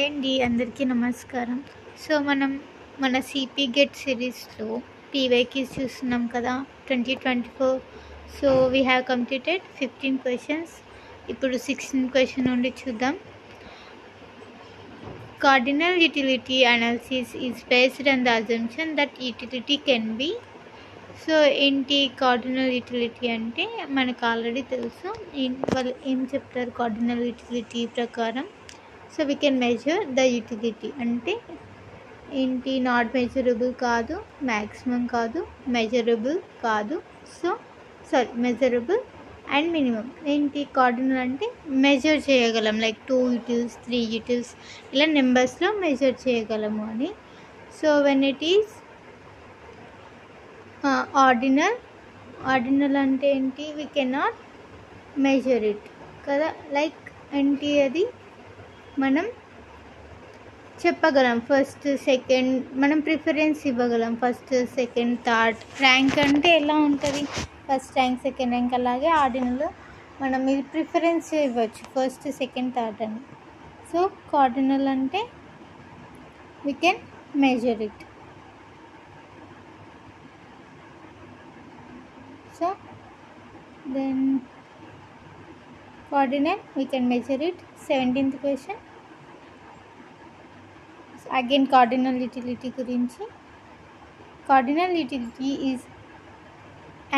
అండి అందరికీ నమస్కారం. సో, మనం మన సిపి గెట్ సిరీస్‌లో పీవైక్యూస్ చూస్తున్నాం కదా! 2024. So, we have completed 15 questions. ఇప్పుడు 16 క్వెషన్ నుండి చూద్దాం. Cardinal utility analysis is based on the assumption that utility can be. So, ఏంటి కార్డినల్ యూటిలిటీ అంటే మనకు ఆల్రెడీ తెలుసు. వాళ్ళు ఏం చెప్తారు కార్డినల్ యూటిలిటీ ప్రకారం. So we can measure the utility అంటే ఏంటి, నాట్ మెజరబుల్ కాదు, మ్యాక్సిమం కాదు, మెజరబుల్ కాదు. Measurable and minimum. ఏంటి కార్డినల్ అంటే మెజర్ చేయగలం, లైక్ 2 యూటిల్స్ 3 యూటిల్స్ ఇలా నెంబర్స్లో మెజర్ చేయగలము అని. So when it is ordinal అంటే ఏంటి, వీ కెనాట్ మెజర్ ఇట్ కదా. లైక్ ఏంటి, అది మనం చెప్పగలం, ఫస్ట్ సెకండ్ మనం ప్రిఫరెన్స్ ఇవ్వగలం, ఫస్ట్ సెకండ్ థర్డ్ ర్యాంక్ అంటే ఎలా ఉంటుంది, ఫస్ట్ ర్యాంక్ సెకండ్ ర్యాంక్. అలాగే ఆర్డినల్ మనం ఇది ప్రిఫరెన్స్ ఇవ్వచ్చు, ఫస్ట్ సెకండ్ థర్డ్ అని. సో కార్డినల్ అంటే we can measure it. So then cardinal we can measure it. 17th question again cardinal utility గురించి. Cardinal utility is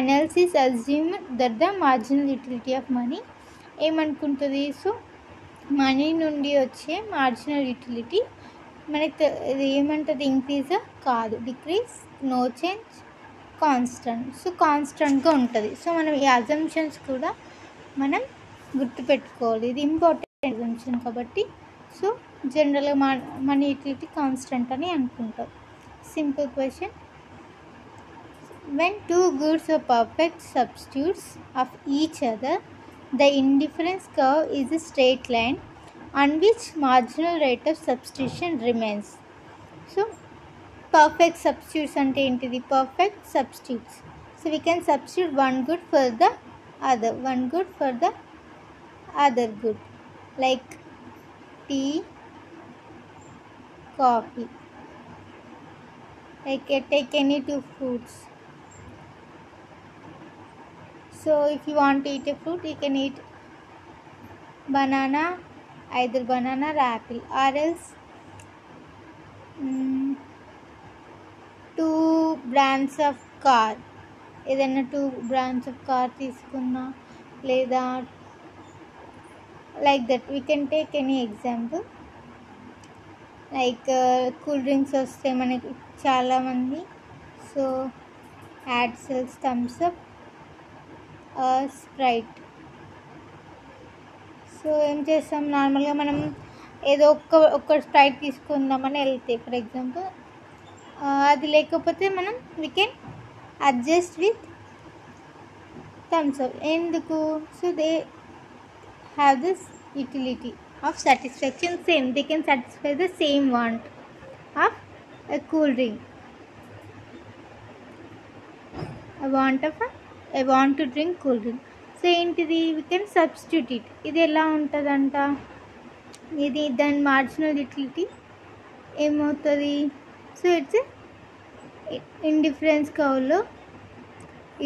analysis assume that the marginal utility of money ఏమనుకుంటుంది. So money నుండి వచ్చే marginal utility మనకి ఏమంటుంది, increase కాదు, decrease, no change, constant. So కాన్స్టెంట్గా ఉంటుంది. So మనం ఈ అజంప్షన్స్ కూడా మనం గుర్తుపెట్టుకోవాలి, ఇది ఇంపార్టెంట్ అజంప్షన్ కాబట్టి. సో జనరల్గా మన యూటిలిటీ కాన్స్టెంట్ అని అనుకుంటాం. Simple question. When 2 goods are perfect substitutes of each other, the indifference curve is a straight line on which marginal rate of substitution remains. So perfect substitutes అంటే ఏంటిది, perfect substitutes. So we can substitute one good for the other, one good for the other good, like tea, coffee. Like take any 2 fruits. So if you want to eat a fruit, you can eat banana, either banana or apple, or else 2 brands of car. ఏదైనా 2 brands of car తీసుకున్నా, లేదా like that we can take any example. Like cool drinks వస్తే మనకి చాలామంది, so ad sales Thums Up, Sprite. So ఏం చేస్తాం, నార్మల్గా మనం ఏదో ఒక్క స్ప్రైట్ తీసుకుందామని వెళ్తే, ఫర్ ఎగ్జాంపుల్ అది లేకపోతే మనం we can adjust with Thums Up. ఎందుకు, so they have this utility of satisfaction, same, they can satisfy the same want of a cool drink, a want to drink cool drink. So ఏంటిది, we can substitute it. ఇది ఎలా ఉంటుందంట, ఇది దాని marginal utility ఏమవుతుంది. So it's indifference కర్వ్లో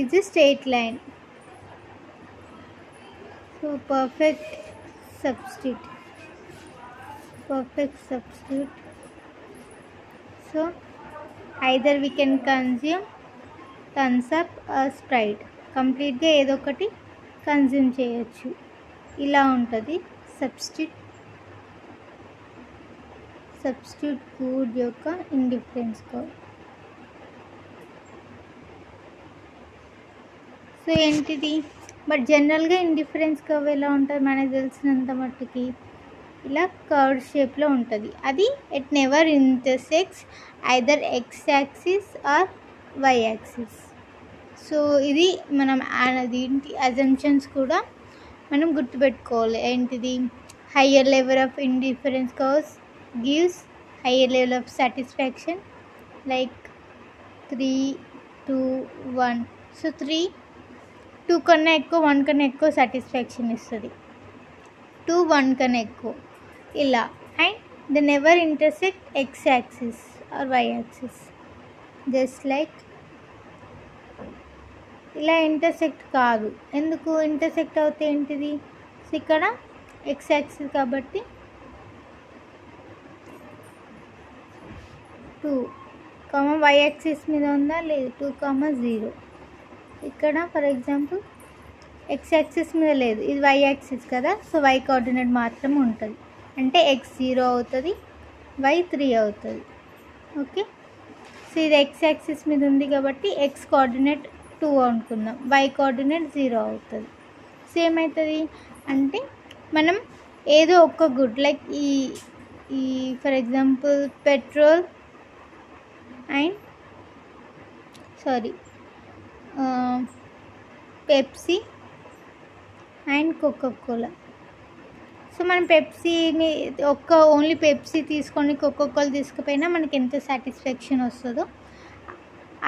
it's a straight line. So perfect substitute. So either we can consume thumbs up or sprite, కంప్లీట్గా ఏదో ఒకటి కన్జ్యూమ్ చేయొచ్చు. ఇలా ఉంటుంది సబ్స్టిట్యూట్ ఫుడ్ యొక్క ఇండిఫరెన్స్ కర్వ్. సో ఏంటిది, బట్ జనరల్గా ఇండిఫరెన్స్ కర్వ్ ఎలా ఉంటుంది మనకు తెలిసినంత మట్టుకి, ఇలా కర్వ్ షేప్లో ఉంటుంది. అది it never intersects either X axis or Y axis. So ఇది మనం ఏంటి అజంప్షన్స్ కూడా మనం గుర్తుపెట్టుకోవాలి. ఏంటిది, higher level of indifference curves gives higher level of satisfaction, like 3, 2, 1. So 2 కన్నా ఎక్కువ, 1 కన్నా ఎక్కువ సాటిస్ఫాక్షన్ ఇస్తుంది, 2, 1 కన్నా ఎక్కువ ఇలా. And they never intersect x-axis or y-axis. Just like ఇలా ఇంటర్సెక్ట్ కాదు. ఎందుకు ఇంటర్సెక్ట్ అవుతే ఏంటిది? ఇక్కడ x-axis కాబట్టి 2, y-axis మీద ఉందా? లేదు. 2, 0. ఇక్కడ ఫర్ ఎగ్జాంపుల్ x-axis మీద లేదు, ఇది y-axis కదా. సో y కోఆర్డినేట్ మాత్రం ఉంటుంది. అంటే x 0 అవుతుంది, y 3 అవుతుంది. ఓకే. సో ఇది x-axis మీద ఉంది కాబట్టి x కోఆర్డినేట్ 2 అనుకుందాం, y కోఆర్డినేట్ 0 అవుతుంది. సో ఏమవుతుంది అంటే మనం ఏదో ఒక గుడ్ లైక్ ఈ for example petrol and Pepsi and Coca Cola. So మనం పెప్సీని ఓన్లీ పెప్సీ తీసుకొని కోకోకోలా తీసుకుపోయినా మనకి ఎంత సాటిస్ఫాక్షన్ వస్తుందో,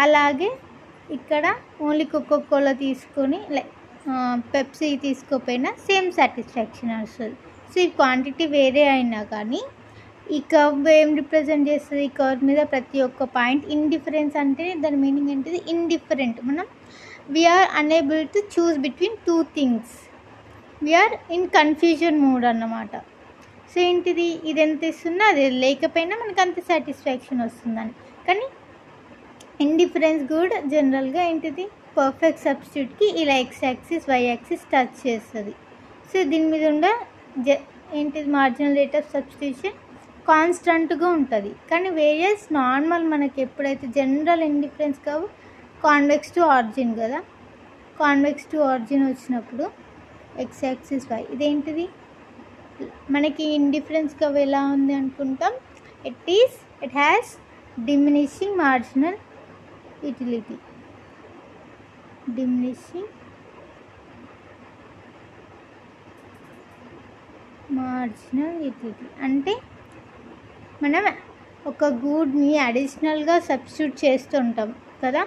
అలాగే ఇక్కడ ఓన్లీ కోకోకోలా తీసుకొని పెప్సీ తీసుకోపోయినా సేమ్ సాటిస్ఫాక్షన్ వస్తుంది. సో ఈ క్వాంటిటీ వేరే అయినా కానీ ఈ కర్వ్ ఏం రిప్రజెంట్ చేస్తుంది? ఈ కర్వ్ మీద ప్రతి ఒక్క పాయింట్ ఇండిఫరెన్స్ అంటే దాని మీనింగ్ ఏంటిది? ఇండిఫరెంట్. మనం we're unable to choose between 2 things, we're in confusion mood అన్నమాట. సో ఏంటిది? ఇది ఎంత ఇస్తుందో అది లేకపోయినా మనకు అంత సాటిస్ఫాక్షన్ వస్తుందని. కానీ ఇండిఫరెన్స్ కూడా జనరల్గా ఏంటిది? పర్ఫెక్ట్ సబ్స్టిట్యూట్కి ఇలా x-axis y-axis టచ్ చేస్తుంది. సో దీని మీద ఉండే ఏంటిది? మార్జినల్ రేట్ ఆఫ్ సబ్స్టిట్యూషన్ కాన్స్టెంట్గా ఉంటుంది. కానీ వేరియస్ నార్మల్ మనకి ఎప్పుడైతే జనరల్ ఇండిఫరెన్స్ కావు కాన్వెక్స్ టు ఆరిజిన్ కదా. కాన్వెక్స్ టు ఆరిజిన్ వచ్చినప్పుడు x-axis y ఇదేంటిది? మనకి ఇండిఫరెన్స్ కవ్ ఎలా ఉంది అనుకుంటాం? It has diminishing marginal utility. Diminishing marginal utility అంటే మనం ఒక గూడ్ని అడిషనల్గా సబ్స్టిట్యూట్ చేస్తుంటాం కదా.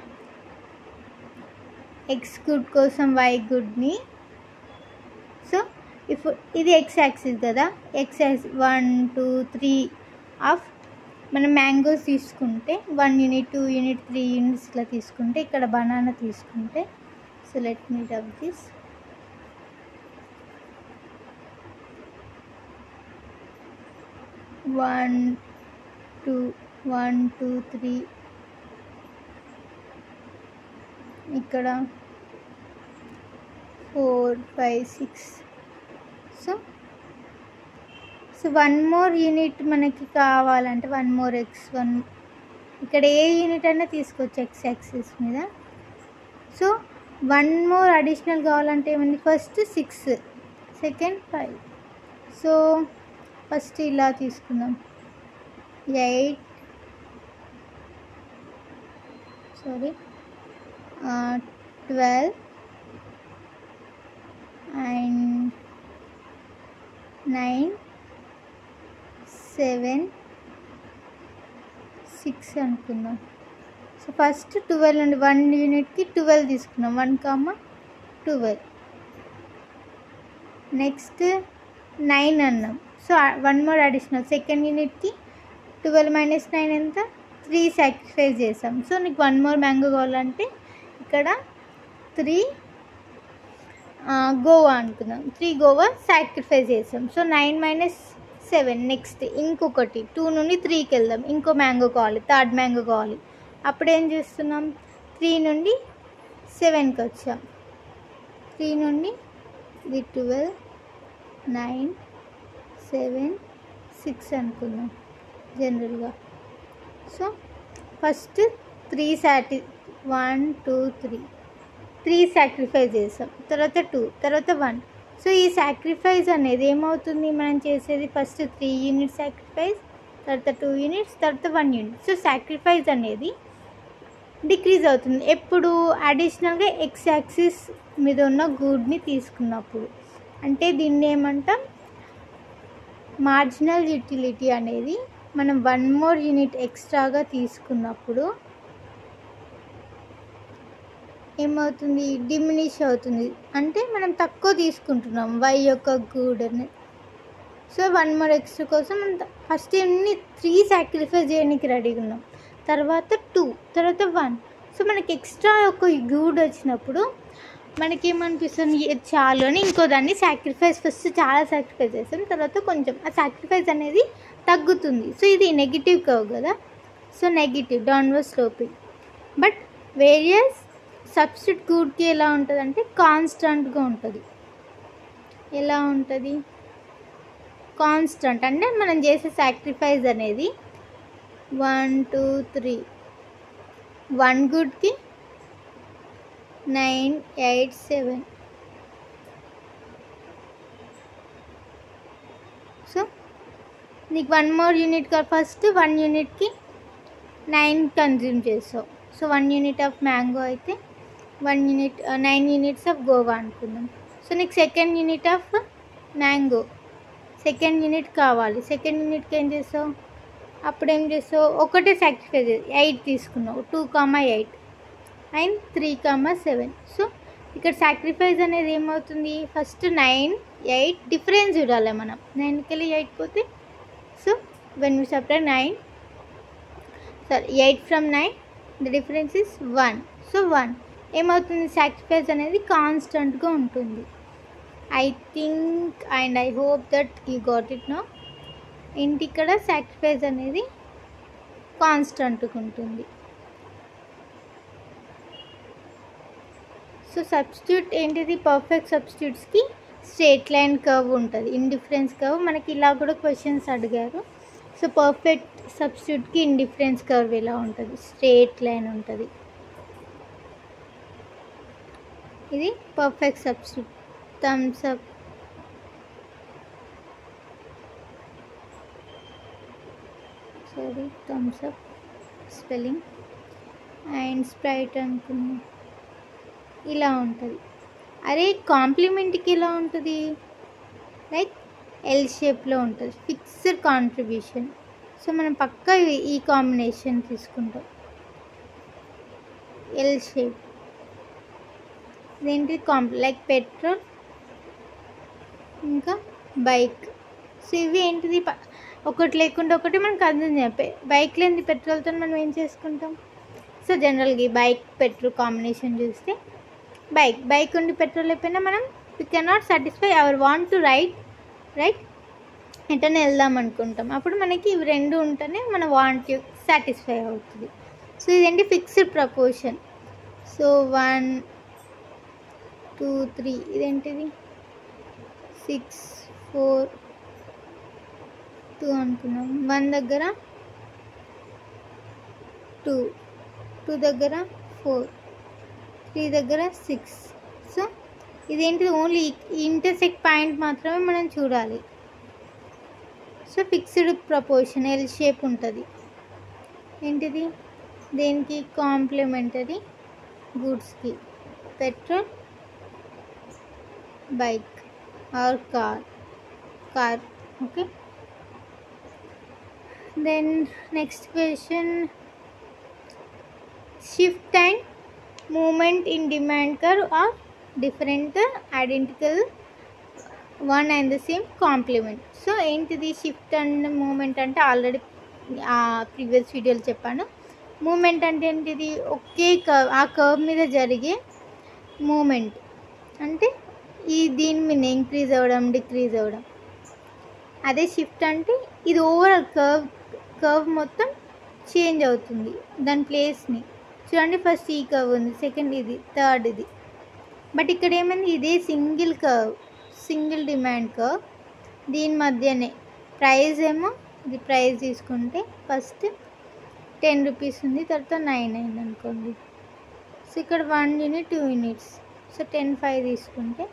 ఎక్స్ గుడ్ కోసం వై గుడ్ని. సో ఇప్పుడు ఇది x-axis కదా. x-axis 1, 2, 3 ఆఫ్ మనం మ్యాంగోస్ తీసుకుంటే 1 యూనిట్ 2 యూనిట్ 3 యూనిట్స్ ఇట్లా తీసుకుంటే, ఇక్కడ బనానా తీసుకుంటే, so let me rub this. One two 3 ఇక్కడ 4, 5, 6. సో 1 మోర్ యూనిట్ మనకి కావాలంటే 1 మోర్ x1 ఇక్కడ ఏ యూనిట్ అయినా తీసుకోవచ్చు x-axis మీద. సో 1 మోర్ అడిషనల్ కావాలంటే ఏమంది? First 6, second 5. సో ఫస్ట్ ఇలా తీసుకుందాం. 8 12 and 9 7 6 అనుకుందాం. సో ఫస్ట్ 12 నుండి 1 యూనిట్కి 12 తీసుకున్నాం. 1, 12. నెక్స్ట్ 9 అన్నాం. సో 1 మోర్ అడిషనల్ సెకండ్ యూనిట్కి 12 - 9 ఎంత? 3 సాక్రిఫైస్ చేసాం. సో నీకు 1 మోర్ మ్యాంగో కావాలంటే ఇక్కడ 3 గోవా అనుకుందాం. 3 గోవా సాక్రిఫైస్ చేసాం. సో 9 - 7 నెక్స్ట్ ఇంకొకటి 2 నుండి 3కి వెళ్దాం. ఇంకో మ్యాంగో కావాలి, థర్డ్ మ్యాంగో కావాలి. అప్పుడు ఏం చేస్తున్నాం? 3 నుండి 7కి వచ్చాం. 3 నుండి ఇది 12 9 7 6 అనుకుందాం జనరల్గా. సో ఫస్ట్ 1 2 3 సాక్రిఫైస్ చేసాం. తర్వాత 2, తర్వాత 1. సో ఈ సాక్రిఫైస్ అనేది ఏమవుతుంది? మనం చేసేది ఫస్ట్ 3 యూనిట్స్ సాక్రిఫైస్, తర్వాత 2 యూనిట్స్, తర్వాత 1 యూనిట్. సో సాక్రిఫైస్ అనేది డిక్రీజ్ అవుతుంది ఎప్పుడు? అడిషనల్గా x-axis మీద ఉన్న గూడ్ని తీసుకున్నప్పుడు. అంటే దీన్ని ఏమంటాం? మార్జినల్ యూటిలిటీ అనేది మనం 1 మోర్ యూనిట్ ఎక్స్ట్రాగా తీసుకున్నప్పుడు ఏమవుతుంది? డిమినిష్ అవుతుంది. అంటే మనం తక్కువ తీసుకుంటున్నాం y యొక్క గూడ్ని. సో 1 మోర్ ఎక్స్ట్రా కోసం ఫస్ట్ ఎన్ని 3 సాక్రిఫైస్ చేయడానికి రెడీగా ఉన్నాం, తర్వాత 2, తర్వాత 1. సో మనకి ఎక్స్ట్రా ఒక గూడ్ వచ్చినప్పుడు మనకేమనిపిస్తుంది, చాలు అని ఇంకో దాన్ని సాక్రిఫైస్, ఫస్ట్ చాలా సాక్రిఫైస్ చేస్తాం, తర్వాత కొంచెం ఆ సాక్రిఫైస్ అనేది తగ్గుతుంది. సో ఇది నెగిటివ్ కర్వ్ కదా, so negative downward sloping. But various substitute గూడ్కి ఎలా ఉంటుంది అంటే కాన్స్టెంట్గా ఉంటుంది. ఎలా ఉంటుంది? కాన్స్టెంట్ అంటే మనం చేసే సాక్రిఫైస్ అనేది 1 2 3, 1 గుడ్కి 9 8 7. సో నీకు 1 మోర్ యూనిట్ కాదు, ఫస్ట్ 1 యూనిట్కి 9 కన్జ్యూమ్ చేస్తావు. సో 1 యూనిట్ ఆఫ్ మ్యాంగో అయితే 1 యూనిట్ 9 యూనిట్స్ ఆఫ్ గోవా అనుకుందాం. సో నీకు second unit of mango, second unit కావాలి. సెకండ్ యూనిట్కి ఏం చేస్తావు? అప్పుడు ఏం చేస్తావు? ఒకటే సాక్రిఫైస్ 8 తీసుకున్నావు, 2, 8 అండ్ 3, 7. సో ఇక్కడ సాక్రిఫైస్ అనేది ఏమవుతుంది? ఫస్ట్ 9 8 డిఫరెన్స్ చూడాలి మనం. 9కి వెళ్ళి 8 పోతే, so when you separate 8 from 9, the difference is 1. So 1 ఏమవుతుంది? సాక్రిఫైస్ అనేది కాన్స్టెంట్గా ఉంటుంది. I think and I hope that you got it no. ఇంటి ఇక్కడ సాక్రిఫైస్ అనేది కాన్స్టెంట్గా ఉంటుంది. సో సబ్స్టిట్యూట్ ఏంటిది? పర్ఫెక్ట్ సబ్స్టిట్యూట్స్కి స్ట్రేట్ లైన్ కర్వ్ ఉంటుంది, ఇండిఫరెన్స్ కర్వ్. మనకి ఇలా కూడా క్వశ్చన్స్ అడిగారు. సో పర్ఫెక్ట్ సబ్స్టిట్యూట్కి ఇండిఫరెన్స్ కర్వ్ ఎలా ఉంటుంది? స్ట్రేట్ లైన్ ఉంటుంది. ఇది perfect substitute. Thums Up. Sorry, Thums Up spelling. And Sprite అనుకున్నాం. ఇలా ఉంటుంది. అరే కాంప్లిమెంట్కి ఎలా ఉంటుంది? లైక్ ఎల్ షేప్లో ఉంటుంది, ఫిక్స్డ్ కాంట్రిబ్యూషన్. సో మనం పక్కా ఈ కాంబినేషన్ తీసుకుంటాం, ఎల్ షేప్. ఇదేంటి? లైక్ పెట్రోల్ ఇంకా బైక్. సో ఇవి ఏంటిది? ఒకటి లేకుండా ఒకటి మనం కన్జ్యూమ్ చేయాలి. బైక్ లేని పెట్రోల్తో మనం ఏం చేసుకుంటాం? సో జనరల్గా ఈ బైక్ పెట్రోల్ కాంబినేషన్ చూస్తే బైక్ ఉండి పెట్రోల్ అయిపోయినా మనం we cannot satisfy our want to right ఎటనే వెళ్దాం అనుకుంటాం. అప్పుడు మనకి ఇవి రెండు ఉంటేనే మన వాంట్ సాటిస్ఫై అవుతుంది. సో ఇదేంటి? Fixed proportion. సో 1 2 3, ఇదేంటిది? 6 4 2 అనుకున్నాం. 1 దగ్గర 2, 2 దగ్గర 4, 3 దగ్గర 6. సో ఇదేంటిది? ఓన్లీ ఇంటర్సెక్ట్ పాయింట్ మాత్రమే మనం చూడాలి. So fixed proportion, L shape ఉంటుంది. ఏంటిది? దేనికి? కాంప్లిమెంటరీ గూడ్స్కి. Petrol, bike or car. Okay. Then next question, shift and movement in demand curve or different, identical, one and the same, complement. So ఏంటిది? Shift and movement అంటే already previous వీడియోలో చెప్పాను. Moment అంటే ఏంటిది? ఒకే కర్వ్, ఆ curve మీద జరిగే moment. అంటే దీని మీద ఇంక్రీజ్ అవ్వడం, డిక్రీజ్ అవ్వడం. అదే షిఫ్ట్ అంటే ఇది ఓవరాల్ కర్వ్ మొత్తం చేంజ్ అవుతుంది, దాని ప్లేస్ని. చూడండి, ఫస్ట్ ఈ కర్వ్ ఉంది, సెకండ్ ఇది, థర్డ్ ఇది. బట్ ఇక్కడ ఏమైంది? ఇదే single curve, single demand curve, దీని మధ్యనే ప్రైస్ ఏమో, ఇది ప్రైస్ తీసుకుంటే ఫస్ట్ 10 రూపీస్ ఉంది, తర్వాత 9 అయింది అనుకోండి. సో ఇక్కడ 1 యూనిట్ 2 యూనిట్స్. సో 10 5 తీసుకుంటే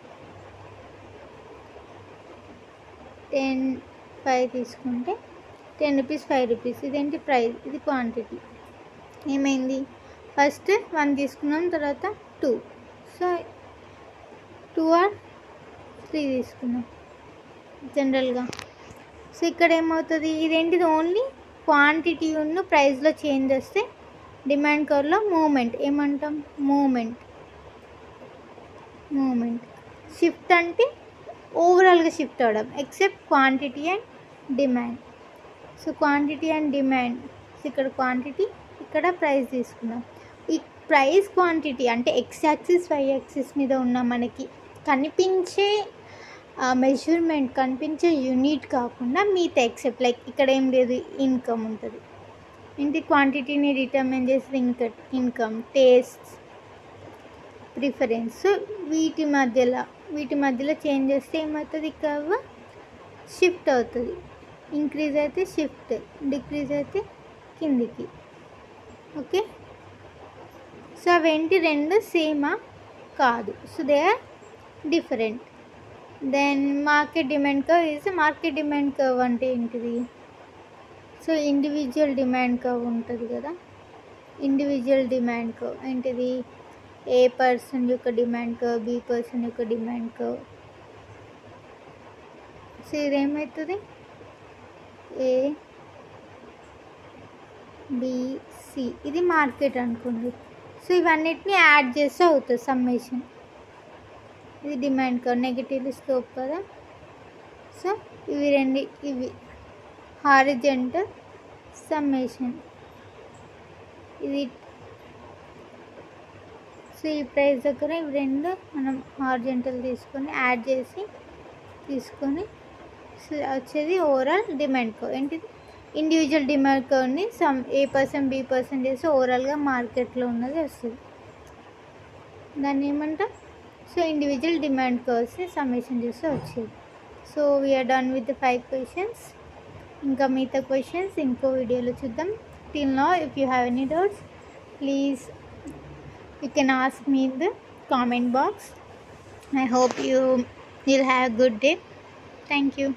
10 5 తీసుకుంటే 10 రూపీస్ 5 రూపీస్. ఇదేంటి? ప్రైస్, ఇది క్వాంటిటీ. ఏమైంది? ఫస్ట్ 1 తీసుకున్నాం, తర్వాత 2. సో 2 or 3 తీసుకున్నాం జనరల్గా. సో ఇక్కడ ఏమవుతుంది? ఇదేంటిది? ఓన్లీ క్వాంటిటీ ఉన్న ప్రైస్లో చేంజ్ వస్తే డిమాండ్ కర్వ్లో మూమెంట్ ఏమంటాం? మూమెంట్. షిఫ్ట్ అంటే ఓవరాల్గా షిఫ్ట్ అవ్వడం except quantity and demand. So quantity and demand, ఇక్కడ క్వాంటిటీ ఇక్కడ ప్రైస్ తీసుకున్నాం. ఈ ప్రైస్ క్వాంటిటీ అంటే ఎక్స్ యాక్సిస్ వై యాక్సిస్ మీద ఉన్న మనకి కనిపించే మెజర్మెంట్, కనిపించే యూనిట్ కాకుండా మిగతా ఎక్సెప్ట్ లైక్ ఇక్కడ ఏం లేదు, ఇన్కమ్ ఉంటుంది. ఇంటి క్వాంటిటీని డిటర్మిన్ చేసేది ఇన్కమ్, టేస్ట్, ప్రిఫరెన్స్. సో వీటి మధ్యలో చేంజ్ చేస్తే ఏమవుతుంది, కర్వ్ షిఫ్ట్ అవుతుంది. ఇంక్రీజ్ అయితే షిఫ్ట్, డిక్రీజ్ అయితే కిందికి. ఓకే, సో అవేంటి రెండు సేమా కాదు, so they are different. Then market demand curve అంటే ఏంటిది, సో ఇండివిజువల్ డిమాండ్ కర్వ్ ఉంటుంది కదా, ఇండివిజువల్ డిమాండ్ కర్వ్ ఏంటిది, ఏ పర్సన్ యొక్క డిమాండ్ కర్వ్, బి పర్సన్ యొక్క డిమాండ్ కర్వ్. సో ఇదేమవుతుంది, ఏ బిసి, ఇది మార్కెట్ అనుకోండి. సో ఇవన్నిటిని యాడ్ చేస్తే అవుతుంది సమ్మేషన్. ఇది డిమాండ్ కర్వ్, నెగిటివ్ స్లోప్ కదా. సో ఇవి హారిజంటల్ సమ్మేషన్. ఇది సో ఈ ప్రైస్ దగ్గర ఇవి రెండు మనం హారిజంటల్ తీసుకొని యాడ్ చేసి తీసుకొని వచ్చేది ఓవరాల్ డిమాండ్ కర్వ్. ఏంటిది, ఇండివిజువల్ డిమాండ్ కర్వ్ని ఏ పర్సన్ బి పర్సన్ చేసి ఓవరాల్గా మార్కెట్లో ఉన్నది వస్తుంది, దాన్ని ఏమంటాం. సో ఇండివిజువల్ డిమాండ్ కర్వ్స్ని సమ్మేషన్ చేస్తే వచ్చేది. So we're done with the 5 questions. ఇంకా మిగతా క్వశ్చన్స్ ఇంకో వీడియోలో చూద్దాం. Till now if you have any doubts please you can ask me in the comment box. I hope you'll have a good day. Thank you.